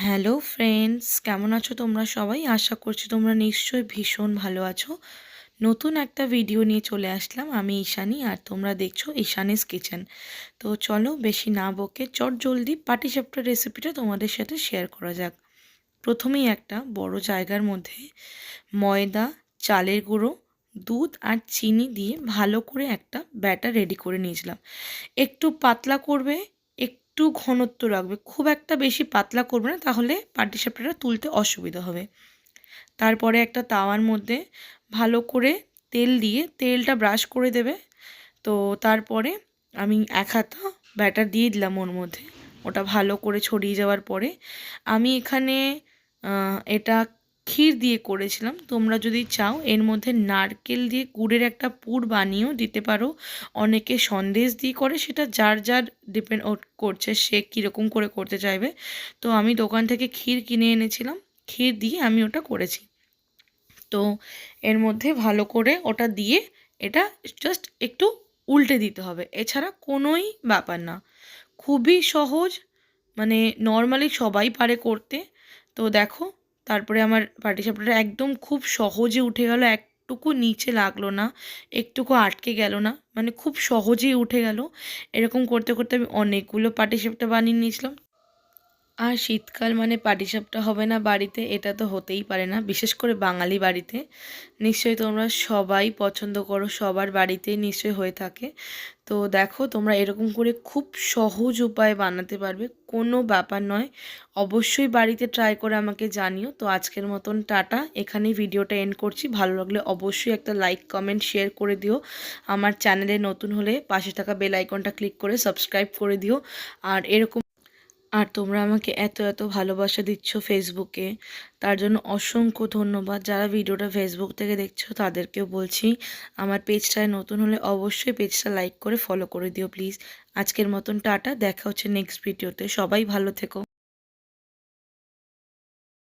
Hello friends, কেমন আছো তোমরা সবাই? আশা করছি তোমরা নিশ্চয়ই ভীষণ ভালো আছো। নতুন একটা ভিডিও নিয়ে চলে আসলাম। আমি ঈশানী আর তোমরা দেখছো ঈশানীস কিচেন। তো চলো বেশি না বকে চটজলদি পাটিসাপটা রেসিপিটা তোমাদের সাথে শেয়ার করা যাক। প্রথমেই একটা বড় জায়গার মধ্যে ময়দা, চালের গুঁড়ো, দুধ আর চিনি দিয়ে ভালো করে একটা ব্যাটার রেডি করে নিয়েছিলাম। একটু পাতলা করবে, একটু ঘনত্ব রাখবে, খুব একটা বেশি পাতলা করবে না, তাহলে পাটিসাপটাটা তুলতে অসুবিধা হবে। তারপরে একটা তাওয়ার মধ্যে ভালো করে তেল দিয়ে তেলটা ব্রাশ করে দেবে। তো তারপরে আমি এক হাতা ব্যাটার দিয়ে দিলাম ওর মধ্যে। ওটা ভালো করে ছড়িয়ে যাওয়ার পরে আমি এখানে এটা ক্ষীর দিয়ে করেছিলাম। তোমরা যদি চাও এর মধ্যে নারকেল দিয়ে গুড়ের একটা পুর বানিয়েও দিতে পারো। অনেকে সন্দেশ দিয়ে করে, সেটা যার যার ডিপেন্ড করছে সে কীরকম করে করতে চাইবে। তো আমি দোকান থেকে ক্ষীর কিনে এনেছিলাম, ক্ষীর দিয়ে আমি ওটা করেছি। তো এর মধ্যে ভালো করে ওটা দিয়ে এটা জাস্ট একটু উল্টে দিতে হবে, এছাড়া কোনোই ব্যাপার না। খুবই সহজ, মানে নর্মালি সবাই পারে করতে। তো দেখো, তারপরে আমার পাটিসাপটাটা একদম খুব সহজে উঠে গেল, একটুকু নিচে লাগলো না, একটুকু আটকে গেল না, মানে খুব সহজেই উঠে গেল। এরকম করতে করতে আমি অনেকগুলো পাটিসাপটা বানিয়ে নিয়েছিলাম। আর শীতকাল মানে পাটিসাপটা হবে না বাড়িতে, এটা তো হতেই পারে না, বিশেষ করে বাঙালি বাড়িতে। নিশ্চয়ই তোমরা সবাই পছন্দ করো, সবার বাড়িতেই নিশ্চয়ই হয়ে থাকে। তো দেখো, তোমরা এরকম করে খুব সহজ উপায়ে বানাতে পারবে, কোনো ব্যাপার নয়। অবশ্যই বাড়িতে ট্রাই করে আমাকে জানিও। তো আজকের মতন টাটা, এখানেই ভিডিওটা এন্ড করছি। ভালো লাগলে অবশ্যই একটা লাইক, কমেন্ট, শেয়ার করে দিও। আমার চ্যানেলে নতুন হলে পাশে থাকা বেল আইকনটা ক্লিক করে সাবস্ক্রাইব করে দিও। আর এরকম আর তোমরা আমাকে এত এত ভালোবাসা দিচ্ছ ফেসবুকে, তার জন্য অসংখ্য ধন্যবাদ। যারা ভিডিওটা ফেসবুক থেকে দেখছো তাদেরকেও বলছি, আমার পেজটায় নতুন হলে অবশ্যই পেজটা লাইক করে ফলো করে দিও প্লিজ। আজকের মতন টাটা, দেখা হচ্ছে নেক্সট ভিডিওতে। সবাই ভালো থেকো।